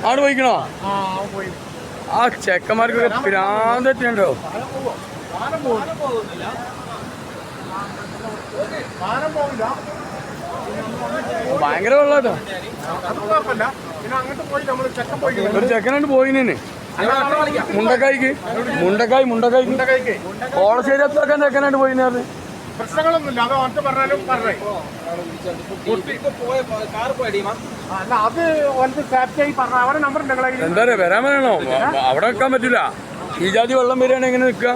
ആണ് പോയിക്കണോ? ആ ചെക്കന്മാർക്കൊക്കെ ഭ്രാന്തോ. ഭയങ്കര വെള്ളാട്ടോ. ഒരു ചെക്കനായിട്ട് പോയിനെ മുണ്ടക്കായ്ക്ക് കോളശ്ശേരി എത്താക്കാൻ ചെക്കനായിട്ട് പോയിന്. പ്രശ്നങ്ങളൊന്നുമില്ല. അത് ഒറ്റ പറഞ്ഞാലും പറഞ്ഞേ. അത് സേഫ്റ്റിയായി പറഞ്ഞ അവരെ നമ്പർ ഉണ്ടെങ്കിൽ എന്താ പറയാ വരാൻ പറയണോ? അവിടെ വെക്കാൻ പറ്റില്ല. ഈ ജാതി വെള്ളം വരികയാണെങ്കിൽ എങ്ങനെ നിൽക്കുക?